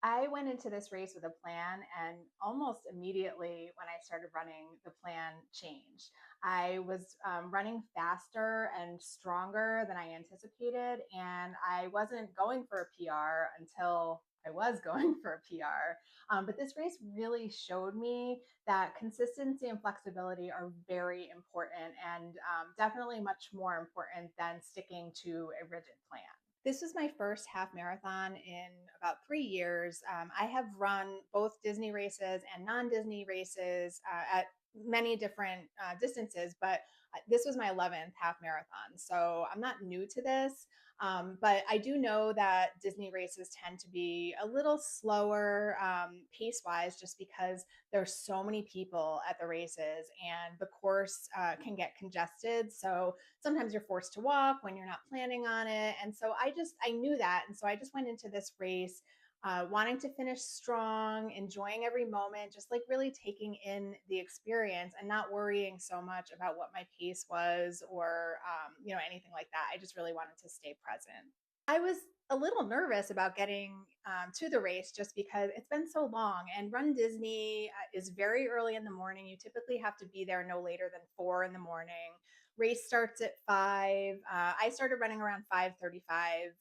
I went into this race with a plan, and almost immediately when I started running, the plan changed. I was running faster and stronger than I anticipated, and I wasn't going for a PR until I was going for a PR. But this race really showed me that consistency and flexibility are very important and definitely much more important than sticking to a rigid plan. This was my first half marathon in about 3 years. I have run both Disney races and non Disney races at many different distances, but this was my 11th half marathon. So I'm not new to this, but I do know that Disney races tend to be a little slower pace wise just because there's so many people at the races and the course can get congested. So sometimes you're forced to walk when you're not planning on it. And so I knew that. And so I just went into this race wanting to finish strong, enjoying every moment, just like really taking in the experience and not worrying so much about what my pace was or, anything like that. I just really wanted to stay present. I was a little nervous about getting to the race just because it's been so long. And Run Disney is very early in the morning. You typically have to be there no later than 4 in the morning. Race starts at 5. I started running around 5:35.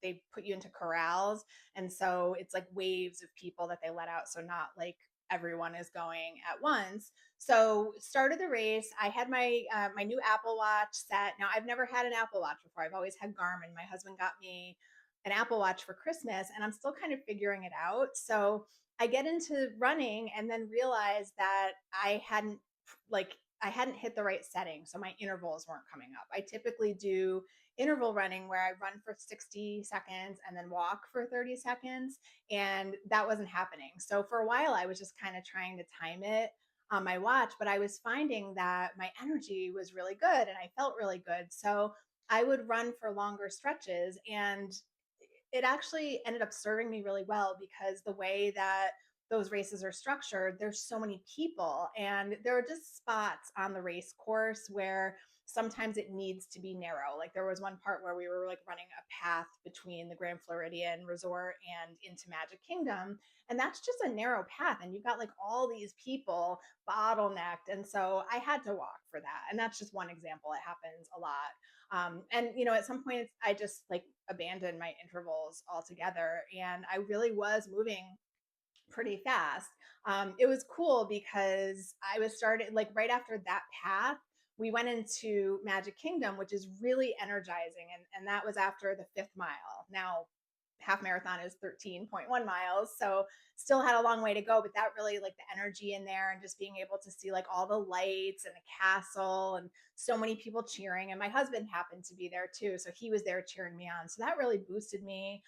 They put you into corrals, and so it's like waves of people that they let out. So not like everyone is going at once. So started the race. I had my new Apple Watch set. Now I've never had an Apple Watch before. I've always had Garmin. My husband got me an Apple Watch for Christmas, and I'm still kind of figuring it out. So I get into running and then realize that like I hadn't hit the right setting, so my intervals weren't coming up. I typically do interval running where I run for 60 seconds and then walk for 30 seconds, and that wasn't happening. So for a while, I was just kind of trying to time it on my watch, but I was finding that my energy was really good and I felt really good. So I would run for longer stretches, and it actually ended up serving me really well because the way that those races are structured, there's so many people, and there are just spots on the race course where sometimes it needs to be narrow. Like there was one part where we were like running a path between the Grand Floridian Resort and into Magic Kingdom, and that's just a narrow path, and you've got like all these people bottlenecked, and so I had to walk for that. And that's just one example. It happens a lot. And at some point I just like abandoned my intervals altogether, and I really was moving pretty fast. It was cool because I was started like right after that path. We went into Magic Kingdom, which is really energizing, and that was after the 5th mile. Now, half marathon is 13.1 miles, so still had a long way to go. But that really like the energy in there, and just being able to see like all the lights and the castle, and so mmany people cheering. And my husband happened to be there too, so he was there cheering me on. So that really boosted me.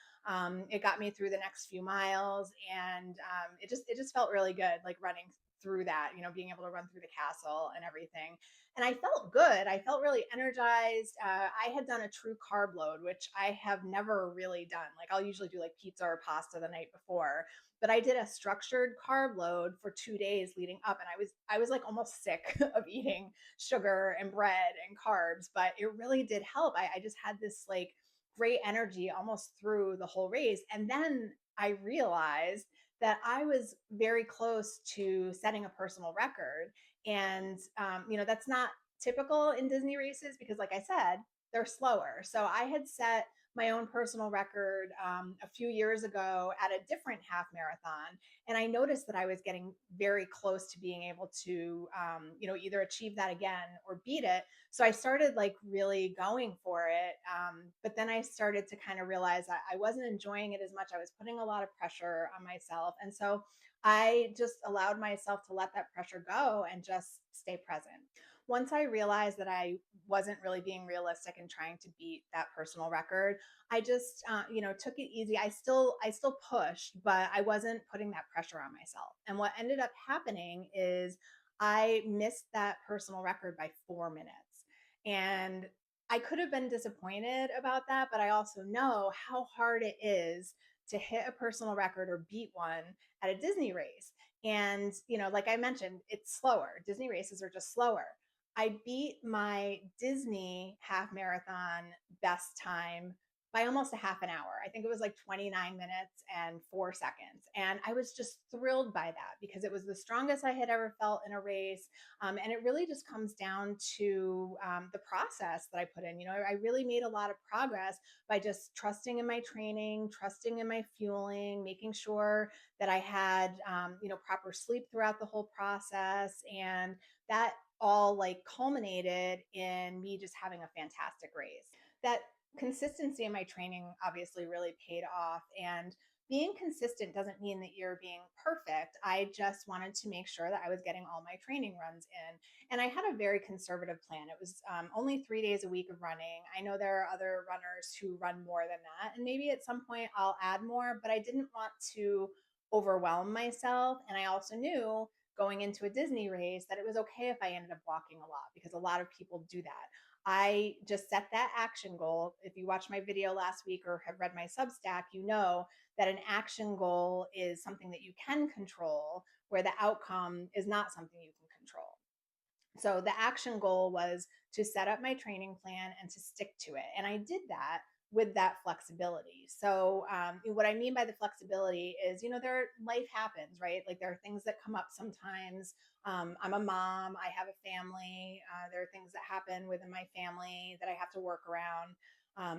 It got me through the next few miles, and it just felt really good, like running through that, being able to run through the castle and everything. And I felt good. I felt really energized. I had done a true carb load, which I have never really done. Like I'll usually do like pizza or pasta the night before, but I did a structured carb load for 2 days leading up, and I was like almost sick of eating sugar and bread and carbs, but it really did help. I just had this like great energy almost through the whole race. And then I realized that I was very close to setting a personal record. And, that's not typical in Disney races because, like I said, they're slower. So I had set my own personal record a few years ago at a different half marathon. And I noticed that I was getting very close to being able to, either achieve that again or beat it. So I started like really going for it. But then I started to kind of realize I wasn't enjoying it as much. I was putting a lot of pressure on myself. And so I just allowed myself to let that pressure go and just stay present. Once I realized that I wasn't really being realistic and trying to beat that personal record, I just, took it easy. I still pushed, but I wasn't putting that pressure on myself. And what ended up happening is I missed that personal record by 4 minutes. And I could have been disappointed about that, but I also know how hard it is to hit a personal record or beat one at a Disney race. And, like I mentioned, it's slower. Disney races are just slower. I beat my Disney half marathon best time by almost a half an hour. I think it was like 29 minutes and 4 seconds. And I was just thrilled by that because it was the strongest I had ever felt in a race. And it really just comes down to the process that I put in. I really made a lot of progress by just trusting in my training, trusting in my fueling, making sure that I had, proper sleep throughout the whole process. And that all like culminated in me just having a fantastic race. That consistency in my training obviously really paid off. And being consistent doesn't mean that you're being perfect. I just wanted to make sure that I was getting all my training runs in. And I had a very conservative plan. It was only 3 days a week of running. I know there are other runners who run more than that. And maybe at some point I'll add more, but I didn't want to overwhelm myself. And I also knew going into a Disney race that it was okay if I ended up walking a lot because a lot of people do that. I just set that action goal. If you watched my video last week or have read my Substack, you know that an action goal is something that you can control, where the outcome is not something you can control. So the action goal was to set up my training plan and to stick to it. And I did that with that flexibility. So what I mean by the flexibility is, life happens, right? Like there are things that come up sometimes. I'm a mom, I have a family. There are things that happen within my family that I have to work around.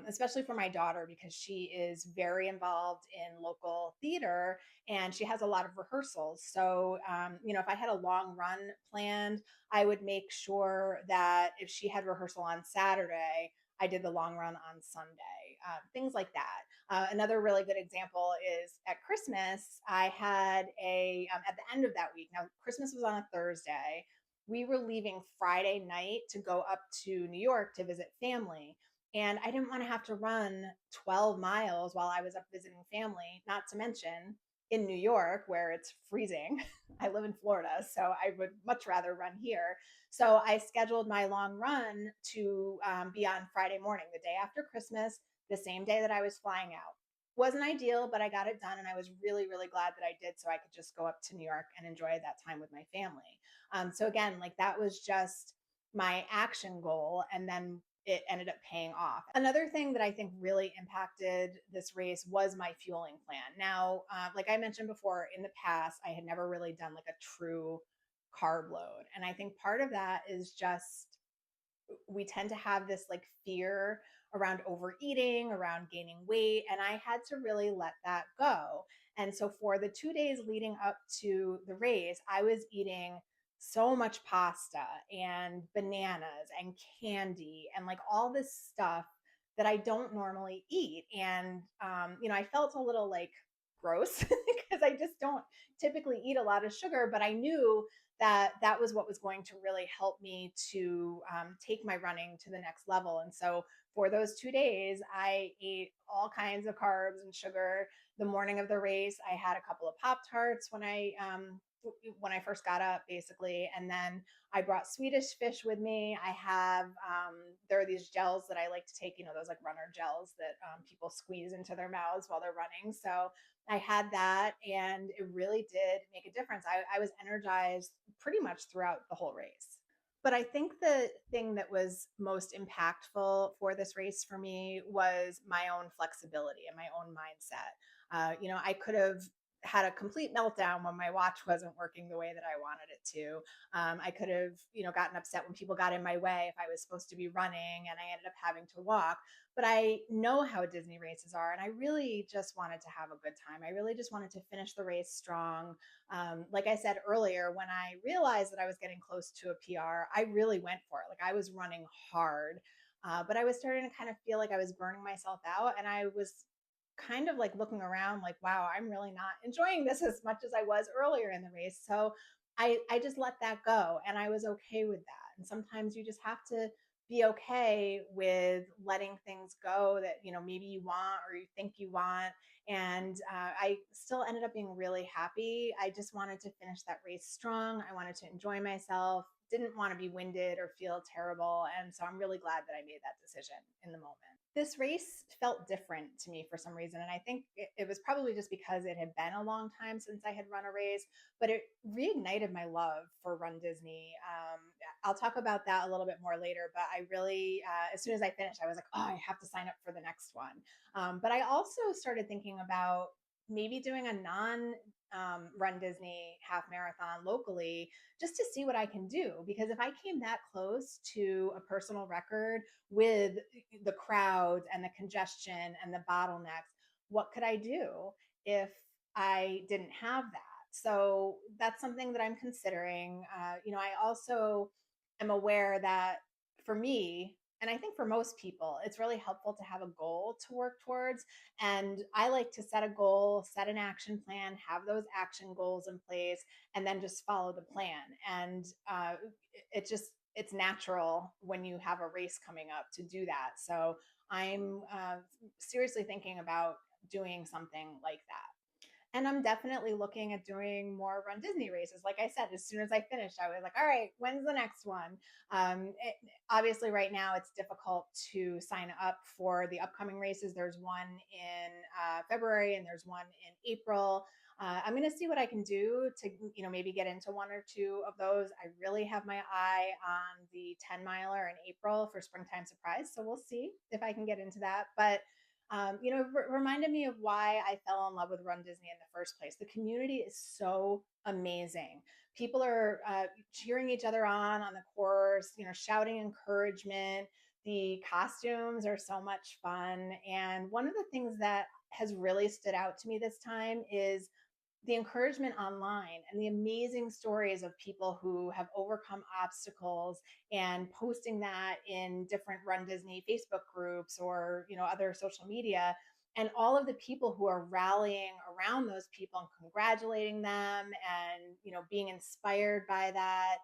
Especially for my daughter, because she is very involved in local theater and she has a lot of rehearsals. So, if I had a long run planned, I would make sure that if she had rehearsal on Saturday, I did the long run on Sunday, things like that. Another really good example is at Christmas, I had at the end of that week, now Christmas was on a Thursday. We were leaving Friday night to go up to New York to visit family. And I didn't want to have to run 12 miles while I was up visiting family, not to mention in New York where it's freezing. I live in Florida, so I would much rather run here. So I scheduled my long run to be on Friday morning, the day after Christmas, the same day that I was flying out. Wasn't ideal, but I got it done, and I was really, really glad that I did, so I could just go up to New York and enjoy that time with my family. So again, like that was just my action goal, and then it ended up paying off. Another thing that I think really impacted this race was my fueling plan. Now, like I mentioned before, in the past, I had never really done like a true carb load. And I think part of that is just we tend to have this like fear around overeating, around gaining weight. And I had to really let that go. And so for the 2 days leading up to the race, I was eating so much pasta and bananas and candy and like all this stuff that I don't normally eat. And, I felt a little like gross because I just don't typically eat a lot of sugar, but I knew that that was what was going to really help me to take my running to the next level. And so for those 2 days, I ate all kinds of carbs and sugar. The morning of the race, I had a couple of Pop Tarts when I first got up, basically, and then I brought Swedish fish with me. I have there are these gels that I like to take, those like runner gels that people squeeze into their mouths while they're running. So I had that, and it really did make a difference. I was energized pretty much throughout the whole race. But I think the thing that was most impactful for this race for me was my own flexibility and my own mindset. I could have had a complete meltdown when my watch wasn't working the way that I wanted it to. I could have, gotten upset when people got in my way if I was supposed to be running and I ended up having to walk. But I know how Disney races are, and I really just wanted to have a good time. I really just wanted to finish the race strong. Like I said earlier, when I realized that I was getting close to a PR, I really went for it. Like I was running hard, but I was starting to kind of feel like I was burning myself out, and I was kind of like looking around like, wow, I'm really not enjoying this as much as I was earlier in the race. So I just let that go, and I was okay with that. And sometimes you just have to be okay with letting things go that, maybe you want or you think you want. And I still ended up being really happy. I just wanted to finish that race strong. I wanted to enjoy myself, didn't want to be winded or feel terrible. And so I'm really glad that I made that decision in the moment. This race felt different to me for some reason. And I think it was probably just because it had been a long time since I had run a race, but it reignited my love for Run Disney. I'll talk about that a little bit more later, but I really, as soon as I finished, I was like, oh, I have to sign up for the next one. But I also started thinking about maybe doing a non Run Disney half marathon locally just to see what I can do. Because if I came that close to a personal record with the crowds and the congestion and the bottlenecks, what could I do if I didn't have that? So that's something that I'm considering. I also am aware that for me, and I think for most people, it's really helpful to have a goal to work towards. And I like to set a goal, set an action plan, have those action goals in place, and then just follow the plan. And it just, it's natural when you have a race coming up to do that. So I'm seriously thinking about doing something like that. And I'm definitely looking at doing more Run Disney races. Like I said, as soon as I finished, I was like, all right, when's the next one? Obviously, right now it's difficult to sign up for the upcoming races. There's one in February and there's one in April. I'm going to see what I can do to, maybe get into one or two of those. I really have my eye on the 10 miler in April for Springtime Surprise. So we'll see if I can get into that. But reminded me of why I fell in love with Run Disney in the first place. The community is so amazing. People are cheering each other on the course, shouting encouragement. The costumes are so much fun. And one of the things that has really stood out to me this time is the encouragement online and the amazing stories of people who have overcome obstacles and posting that in different Run Disney Facebook groups or other social media, and all of the people who are rallying around those people and congratulating them and being inspired by that.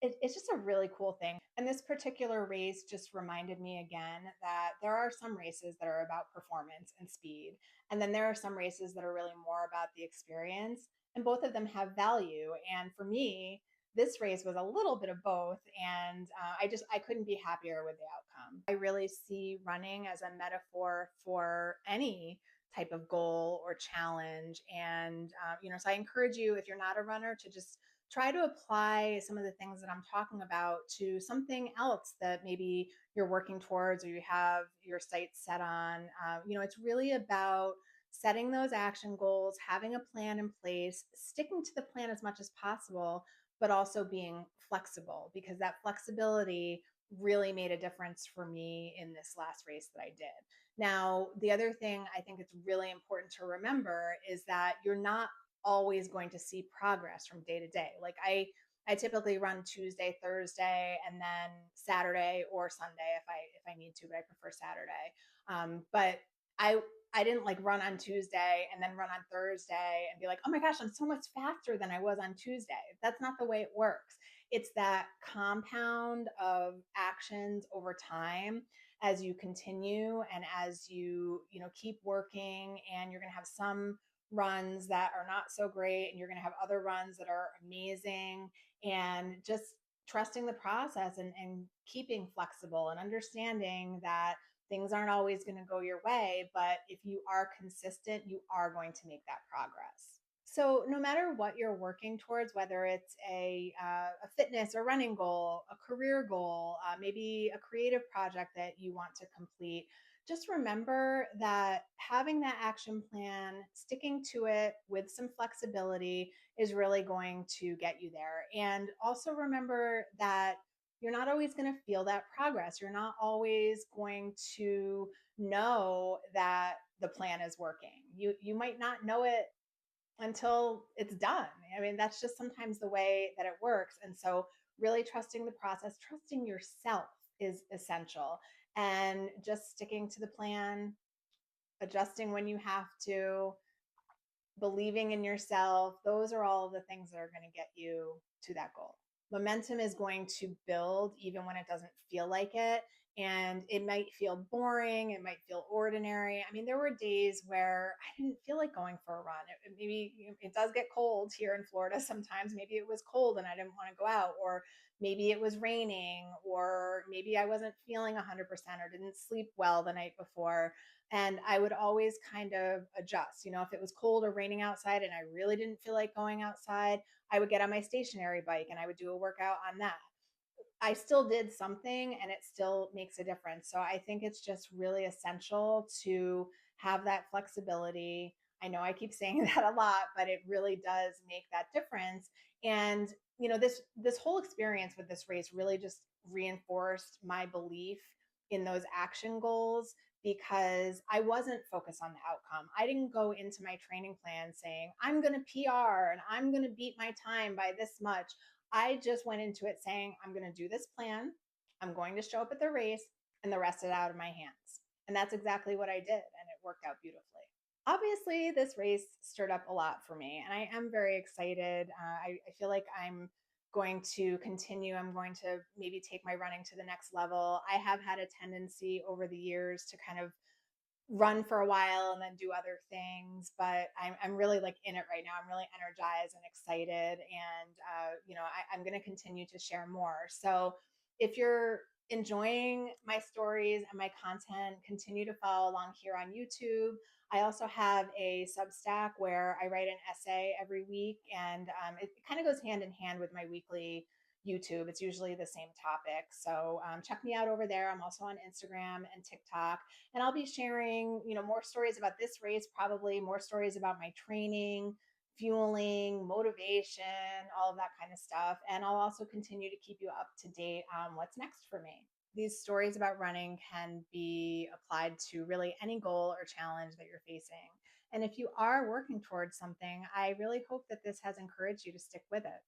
It's just a really cool thing. And this particular race just reminded me again that there are some races that are about performance and speed. And then there are some races that are really more about the experience. And both of them have value. And for me, this race was a little bit of both. And I couldn't be happier with the outcome. I really see running as a metaphor for any type of goal or challenge. And, so I encourage you, if you're not a runner, to just try to apply some of the things that I'm talking about to something else that maybe you're working towards or you have your sights set on. It's really about setting those action goals, having a plan in place, sticking to the plan as much as possible, but also being flexible, because that flexibility really made a difference for me in this last race that I did. Now, the other thing I think it's really important to remember is that you're not always going to see progress from day to day. Like I typically run Tuesday, Thursday, and then Saturday or Sunday if I need to, but I prefer Saturday. But I didn't like run on Tuesday and then run on Thursday and be like, oh my gosh, I'm so much faster than I was on Tuesday. That's not the way it works. It's that compound of actions over time as you continue and as you keep working, and you're going to have some runs that are not so great and you're going to have other runs that are amazing, and just trusting the process and keeping flexible and understanding that things aren't always going to go your way, but if you are consistent, you are going to make that progress. So no matter what you're working towards, whether it's a fitness or running goal, a career goal, maybe a creative project that you want to complete, just remember that having that action plan, sticking to it with some flexibility is really going to get you there. And also remember that you're not always going to feel that progress. You're not always going to know that the plan is working. You might not know it until it's done. I mean, that's just sometimes the way that it works. And so, really trusting the process, trusting yourself is essential, and just sticking to the plan, adjusting when you have to, believing in yourself. Those are all the things that are going to get you to that goal. Momentum is going to build even when it doesn't feel like it. and it might feel boring, it might feel ordinary. I mean, there were days where I didn't feel like going for a run. Maybe it does get cold here in Florida sometimes. Maybe it was cold and I didn't want to go out, or maybe it was raining, or maybe I wasn't feeling 100% or didn't sleep well the night before. And I would always kind of adjust. If it was cold or raining outside and I really didn't feel like going outside, I would get on my stationary bike and I would do a workout on that. I still did something and it still makes a difference. So I think it's just really essential to have that flexibility. I know I keep saying that a lot, but it really does make that difference. And this whole experience with this race really just reinforced my belief in those action goals, because I wasn't focused on the outcome. I didn't go into my training plan saying, I'm going to PR and I'm going to beat my time by this much. I just went into it saying, I'm going to do this plan. I'm going to show up at the race, and the rest is out of my hands. And that's exactly what I did. And it worked out beautifully. Obviously, this race stirred up a lot for me, and I am very excited. I feel like I'm going to continue. I'm going to maybe take my running to the next level. I have had a tendency over the years to kind of run for a while and then do other things, but I'm really like in it right now. I'm really energized and excited, and I'm going to continue to share more. So if you're enjoying my stories and my content, continue to follow along here on YouTube. I also have a Substack where I write an essay every week, and it kind of goes hand in hand with my weekly YouTube. It's usually the same topic. So check me out over there. I'm also on Instagram and TikTok, and I'll be sharing, more stories about this race, probably more stories about my training, fueling, motivation, all of that kind of stuff. And I'll also continue to keep you up to date on what's next for me. These stories about running can be applied to really any goal or challenge that you're facing. And if you are working towards something, I really hope that this has encouraged you to stick with it.